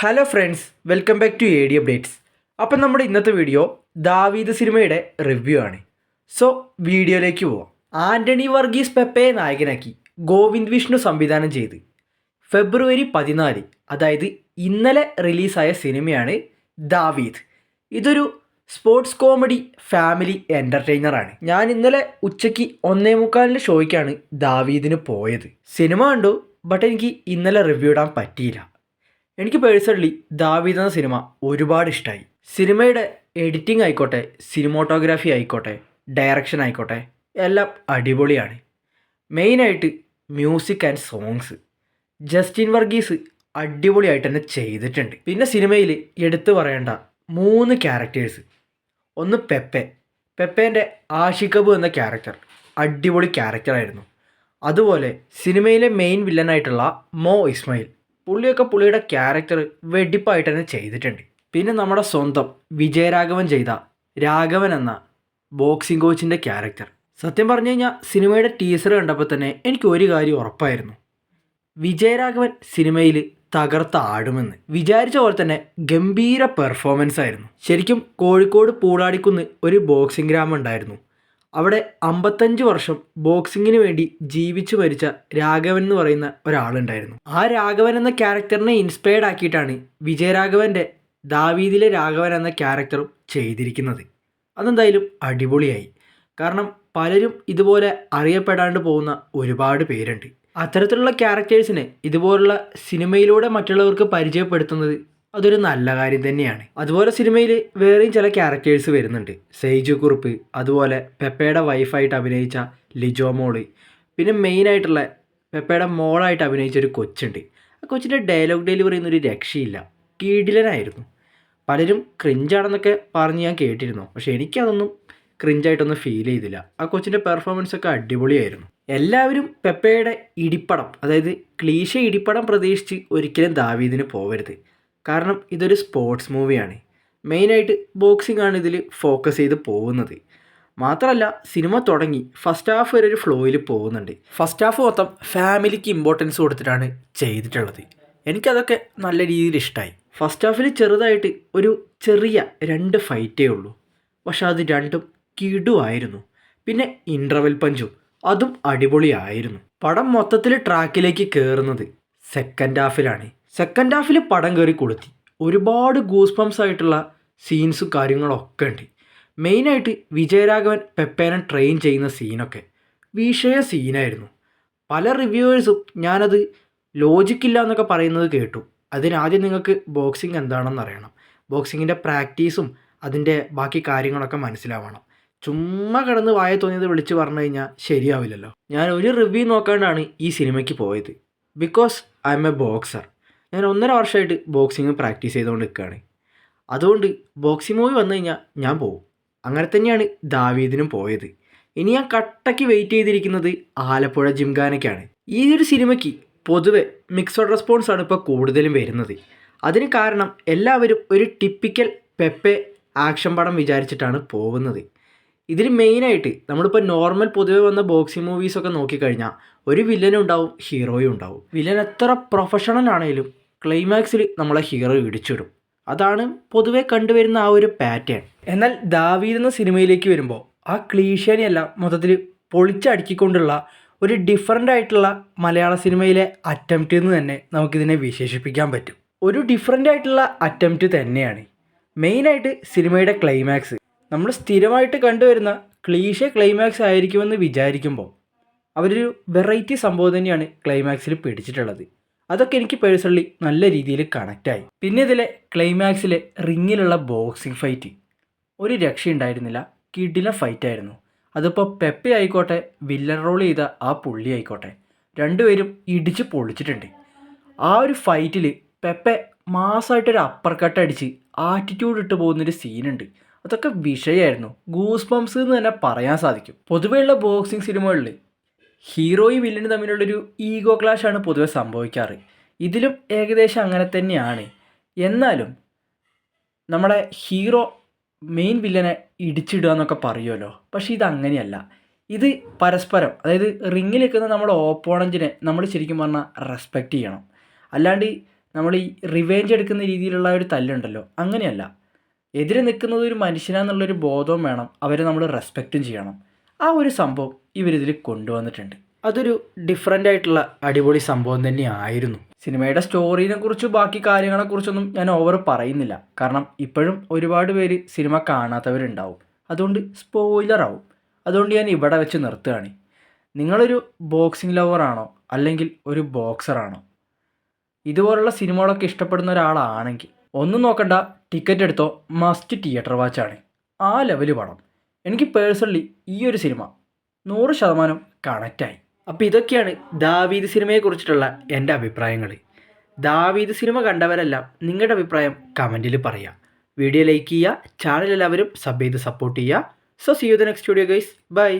Hello friends, welcome back to A D updates. അപ്പം നമ്മുടെ ഇന്നത്തെ വീഡിയോ ദാവീദ് സിനിമയുടെ റിവ്യൂ ആണ്. സോ വീഡിയോയിലേക്ക് പോവാം. ആൻ്റണി വർഗീസ് പെപ്പയെ നായകനാക്കി ഗോവിന്ദ് വിഷ്ണു സംവിധാനം ചെയ്ത് ഫെബ്രുവരി 14, അതായത് ഇന്നലെ റിലീസായ സിനിമയാണ് ദാവീദ്. ഇതൊരു സ്പോർട്സ് കോമഡി ഫാമിലി എൻ്റർടൈനറാണ്. ഞാൻ ഇന്നലെ ഉച്ചയ്ക്ക് 1:45 ഷോയ്ക്കാണ് ദാവീദിന് പോയത്. സിനിമ കണ്ടു, ബട്ട് എനിക്ക് ഇന്നലെ റിവ്യൂ ഇടാൻ പറ്റിയില്ല. എനിക്ക് പേഴ്സണലി ദാവീദ് എന്ന സിനിമ ഒരുപാട് ഇഷ്ടമായി. സിനിമയുടെ എഡിറ്റിംഗ് ആയിക്കോട്ടെ, സിനിമോട്ടോഗ്രാഫി ആയിക്കോട്ടെ, ഡയറക്ഷൻ ആയിക്കോട്ടെ, എല്ലാം അടിപൊളിയാണ്. മെയിനായിട്ട് music and songs Justin Varghese അടിപൊളിയായിട്ട് തന്നെ ചെയ്തിട്ടുണ്ട്. പിന്നെ സിനിമയിൽ എടുത്തു പറയേണ്ട 3 ക്യാരക്ടേഴ്സ്. ഒന്ന് പെപ്പേൻ്റെ ആഷിഖബു എന്ന ക്യാരക്ടർ അടിപൊളി ക്യാരക്ടറായിരുന്നു. അതുപോലെ സിനിമയിലെ മെയിൻ വില്ലനായിട്ടുള്ള മോ ഇസ്മായിൽ, പുള്ളിയുടെ ക്യാരക്ടർ വെടിപ്പായിട്ട് തന്നെ ചെയ്തിട്ടുണ്ട്. പിന്നെ നമ്മുടെ സ്വന്തം വിജയരാഘവൻ ചെയ്ത രാഘവൻ എന്ന ബോക്സിംഗ് കോച്ചിൻ്റെ ക്യാരക്ടർ. സത്യം പറഞ്ഞു കഴിഞ്ഞാൽ സിനിമയുടെ ടീസർ കണ്ടപ്പോൾ തന്നെ എനിക്ക് ഒരു കാര്യം ഉറപ്പായിരുന്നു, വിജയരാഘവൻ സിനിമയിൽ തകർത്ത ആടുമെന്ന്. വിചാരിച്ച പോലെ തന്നെ ഗംഭീര പെർഫോമൻസ് ആയിരുന്നു. ശരിക്കും കോഴിക്കോട് പൂളാടിക്കുന്ന് ഒരു ബോക്സിംഗ് ഗ്രാമം ഉണ്ടായിരുന്നു. അവിടെ 55 വർഷം ബോക്സിങ്ങിന് വേണ്ടി ജീവിച്ചു മരിച്ച രാഘവൻ എന്ന് പറയുന്ന ഒരാളുണ്ടായിരുന്നു. ആ രാഘവൻ എന്ന ക്യാരക്ടറിനെ ഇൻസ്പയർഡ് ആക്കിയിട്ടാണ് വിജയരാഘവൻ്റെ ദാവീദിലെ രാഘവൻ എന്ന ക്യാരക്ടറും ചെയ്തിരിക്കുന്നത്. അതെന്തായാലും അടിപൊളിയായി. കാരണം പലരും ഇതുപോലെ അറിയപ്പെടാണ്ട് പോകുന്ന ഒരുപാട് പേരുണ്ട്. അത്തരത്തിലുള്ള ക്യാരക്ടേഴ്സിനെ ഇതുപോലുള്ള സിനിമയിലൂടെ മറ്റുള്ളവർക്ക് പരിചയപ്പെടുത്തുന്നത് അതൊരു നല്ല കാര്യം തന്നെയാണ്. അതുപോലെ സിനിമയിൽ വേറെയും ചില ക്യാരക്ടേഴ്സ് വരുന്നുണ്ട്. സെയ്ജു കുറുപ്പ്, അതുപോലെ പെപ്പയുടെ വൈഫായിട്ട് അഭിനയിച്ച ലിജോ മോള്, പിന്നെ മെയിനായിട്ടുള്ള പെപ്പയുടെ മോളായിട്ട് അഭിനയിച്ച ഒരു കൊച്ചുണ്ട്. ആ കൊച്ചിൻ്റെ ഡയലോഗ് ഡെലിവറി എന്നൊരു രക്ഷയില്ല, കിടിലനായിരുന്നു. പലരും ക്രിഞ്ചാണെന്നൊക്കെ പറഞ്ഞ് ഞാൻ കേട്ടിരുന്നു, പക്ഷേ എനിക്കതൊന്നും ക്രിഞ്ചായിട്ടൊന്നും ഫീൽ ചെയ്തില്ല. ആ കൊച്ചിൻ്റെ പെർഫോമൻസ് ഒക്കെ അടിപൊളിയായിരുന്നു. എല്ലാവരും പെപ്പയുടെ ഇടിപ്പടം, അതായത് ക്ലീശ ഇടിപ്പടം പ്രതീക്ഷിച്ച് ഒരിക്കലും ദാവീദിന് പോകരുത്. കാരണം ഇതൊരു സ്പോർട്സ് മൂവിയാണ്. മെയിനായിട്ട് ബോക്സിംഗ് ആണ് ഇതിൽ ഫോക്കസ് ചെയ്ത് പോകുന്നത്. മാത്രമല്ല സിനിമ തുടങ്ങി ഫസ്റ്റ് ഹാഫ് വരെ ഒരു ഫ്ലോയിൽ പോകുന്നുണ്ട്. ഫസ്റ്റ് ഹാഫ് മൊത്തം ഫാമിലിക്ക് ഇമ്പോർട്ടൻസ് കൊടുത്തിട്ടാണ് ചെയ്തിട്ടുള്ളത്. എനിക്കതൊക്കെ നല്ല രീതിയിൽ ഇഷ്ടമായി. ഫസ്റ്റ് ഹാഫിൽ ചെറുതായിട്ട് ഒരു ചെറിയ 2 ഫൈറ്റേ ഉള്ളൂ, പക്ഷെ അത് രണ്ടും കിടുവായിരുന്നു. പിന്നെ ഇൻ്റർവെൽ പഞ്ചും അതും അടിപൊളിയായിരുന്നു. പടം മൊത്തത്തിൽ ട്രാക്കിലേക്ക് കയറുന്നത് സെക്കൻഡ് ഹാഫിലാണ്. സെക്കൻഡ് ഹാഫിൽ പടം കയറി കൊളുത്തി. ഒരുപാട് ഗൂസ് പംസ് ആയിട്ടുള്ള സീൻസും കാര്യങ്ങളൊക്കെ ഉണ്ട്. മെയിനായിട്ട് വിജയരാഘവൻ പെപ്പേനെ ട്രെയിൻ ചെയ്യുന്ന സീനൊക്കെ വിഷയ സീനായിരുന്നു. പല റിവ്യൂവേഴ്സും ഞാനത് ലോജിക്കില്ല എന്നൊക്കെ പറയുന്നത് കേട്ടു. അതിനാദ്യം നിങ്ങൾക്ക് ബോക്സിംഗ് എന്താണെന്ന് അറിയണം, ബോക്സിങ്ങിൻ്റെ പ്രാക്ടീസും അതിൻ്റെ ബാക്കി കാര്യങ്ങളൊക്കെ മനസ്സിലാവണം. ചുമ്മാ കിടന്ന് വായ തോന്നിയത് വിളിച്ച് പറഞ്ഞു കഴിഞ്ഞാൽ ശരിയാവില്ലല്ലോ. ഞാൻ ഒരു റിവ്യൂ നോക്കാണ്ടാണ് ഈ സിനിമയ്ക്ക് പോയത്. Because I M A boxer. ഞാൻ 1.5 വർഷമായിട്ട് ബോക്സിങ് പ്രാക്ടീസ് ചെയ്തുകൊണ്ട് നിൽക്കുകയാണ്. അതുകൊണ്ട് ബോക്സിംഗ് മൂവി വന്നു കഴിഞ്ഞാൽ ഞാൻ പോകും. അങ്ങനെ തന്നെയാണ് ദാവീദിനും പോയത്. ഇനി ഞാൻ കട്ടയ്ക്ക് വെയിറ്റ് ചെയ്തിരിക്കുന്നത് ആലപ്പുഴ ജിംഖാനയ്ക്കാണ്. ഈ ഒരു സിനിമയ്ക്ക് പൊതുവെ മിക്സഡ് റെസ്പോൺസാണ് ഇപ്പോൾ കൂടുതലും വരുന്നത്. അതിന് കാരണം എല്ലാവരും ഒരു ടിപ്പിക്കൽ പെപ്പെ ആക്ഷൻ പടം വിചാരിച്ചിട്ടാണ് പോകുന്നത്. ഇതിൽ മെയിനായിട്ട് നമ്മളിപ്പോൾ നോർമൽ പൊതുവെ വന്ന ബോക്സിംഗ് മൂവീസൊക്കെ നോക്കിക്കഴിഞ്ഞാൽ ഒരു വില്ലനും ഉണ്ടാവും, ഹീറോയും ഉണ്ടാവും. വില്ലൻ എത്ര പ്രൊഫഷണൽ ആണെങ്കിലും ക്ലൈമാക്സിൽ നമ്മളെ ഹീറോ ഇടിച്ചിടും. അതാണ് പൊതുവെ കണ്ടുവരുന്ന ആ ഒരു പാറ്റേൺ. എന്നാൽ ദാവീദ് എന്ന സിനിമയിലേക്ക് വരുമ്പോൾ ആ ക്ലീഷേനെയെല്ലാം മൊത്തത്തിൽ പൊളിച്ചടുക്കിക്കൊണ്ടുള്ള ഒരു ഡിഫറൻ്റ് ആയിട്ടുള്ള മലയാള സിനിമയിലെ അറ്റംപ്റ്റ് എന്ന് തന്നെ നമുക്കിതിനെ വിശേഷിപ്പിക്കാൻ പറ്റും. ഒരു ഡിഫറൻ്റ് ആയിട്ടുള്ള അറ്റംപ്റ്റ് തന്നെയാണ്. മെയിനായിട്ട് സിനിമയുടെ ക്ലൈമാക്സ് നമ്മൾ സ്ഥിരമായിട്ട് കണ്ടുവരുന്ന ക്ലീഷേ ക്ലൈമാക്സ് ആയിരിക്കുമെന്ന് വിചാരിക്കുമ്പോൾ അവരൊരു വെറൈറ്റി സംഭവം തന്നെയാണ് ക്ലൈമാക്സിൽ പിടിച്ചിട്ടുള്ളത്. അതൊക്കെ എനിക്ക് പേഴ്സണലി നല്ല രീതിയിൽ കണക്റ്റായി. പിന്നെ ഇതിലെ ക്ലൈമാക്സിലെ റിങ്ങിലുള്ള ബോക്സിംഗ് ഫൈറ്റ് ഒരു രക്ഷയുണ്ടായിരുന്നില്ല, കിടിലൻ ഫൈറ്റായിരുന്നു. അതിപ്പോൾ പെപ്പെ ആയിക്കോട്ടെ, വില്ലൻ റോൾ ചെയ്ത ആ പുള്ളി ആയിക്കോട്ടെ, രണ്ടുപേരും ഇടിച്ച് പൊളിച്ചിട്ടുണ്ട്. ആ ഒരു ഫൈറ്റിൽ പെപ്പെ മാസമായിട്ടൊരു അപ്പർ കട്ട് അടിച്ച് ആറ്റിറ്റ്യൂഡ് ഇട്ട് പോകുന്നൊരു സീനുണ്ട്. അതൊക്കെ വിഷയമായിരുന്നു. ഗൂസ് ബംസ് എന്ന് തന്നെ പറയാൻ സാധിക്കും. പൊതുവെയുള്ള ബോക്സിംഗ് സിനിമകളിൽ ഹീറോയും വില്ലനും തമ്മിലുള്ളൊരു ഈഗോ ക്ലാഷാണ് പൊതുവെ സംഭവിക്കാറ്. ഇതിലും ഏകദേശം അങ്ങനെ തന്നെയാണ്. എന്നാലും നമ്മളെ ഹീറോ മെയിൻ വില്ലനെ ഇടിച്ചിടുക എന്നൊക്കെ പറയുമല്ലോ, പക്ഷേ ഇതങ്ങനെയല്ല. ഇത് പരസ്പരം, അതായത് റിങ്ങിൽ നിൽക്കുന്ന നമ്മുടെ ഓപ്പോണൻറ്റിനെ നമ്മൾ ശരിക്കും പറഞ്ഞാൽ റെസ്പെക്റ്റ് ചെയ്യണം. അല്ലാണ്ട് നമ്മൾ ഈ റിവെഞ്ച് എടുക്കുന്ന രീതിയിലുള്ള ഒരു തല്ലുണ്ടല്ലോ, അങ്ങനെയല്ല. എതിരെ നിൽക്കുന്നത് ഒരു മനുഷ്യനാന്നുള്ളൊരു ബോധവും വേണം, അവരെ നമ്മൾ റെസ്പെക്റ്റും ചെയ്യണം. ആ ഒരു സംഭവം ഇവരിതിൽ കൊണ്ടുവന്നിട്ടുണ്ട്. അതൊരു ഡിഫറൻ്റ് ആയിട്ടുള്ള അടിപൊളി സംഭവം തന്നെയായിരുന്നു. സിനിമയുടെ സ്റ്റോറിനെ കുറിച്ച് ബാക്കി കാര്യങ്ങളെക്കുറിച്ചൊന്നും ഞാൻ ഓവർ പറയുന്നില്ല, കാരണം ഇപ്പോഴും ഒരുപാട് പേര് സിനിമ കാണാത്തവരുണ്ടാവും, അതുകൊണ്ട് സ്പോയിലർ ആവും. അതുകൊണ്ട് ഞാൻ ഇവിടെ വെച്ച് നിർത്തുകയാണ്. നിങ്ങളൊരു ബോക്സിംഗ് ലവറാണോ അല്ലെങ്കിൽ ഒരു ബോക്സറാണോ, ഇതുപോലുള്ള സിനിമകളൊക്കെ ഇഷ്ടപ്പെടുന്ന ഒരാളാണെങ്കിൽ ഒന്നും നോക്കണ്ട, ടിക്കറ്റ് എടുത്തോ, മസ്റ്റ് തിയേറ്റർ വാച്ചാണ്. ആ ലെവല് പടം. എനിക്ക് പേഴ്സണലി ഈ ഒരു സിനിമ 100% കണക്റ്റായി. അപ്പോൾ ഇതൊക്കെയാണ് ദാവീദ് സിനിമയെ കുറിച്ചിട്ടുള്ള എൻ്റെ അഭിപ്രായങ്ങൾ. ദാവീദ് സിനിമ കണ്ടവരെല്ലാം നിങ്ങളുടെ അഭിപ്രായം കമൻറ്റിൽ പറയുക. വീഡിയോ ലൈക്ക് ചെയ്യുക, ചാനൽ എല്ലാവരും സബ് ചെയ്ത് സപ്പോർട്ട് ചെയ്യുക. So see you the next video guys, by.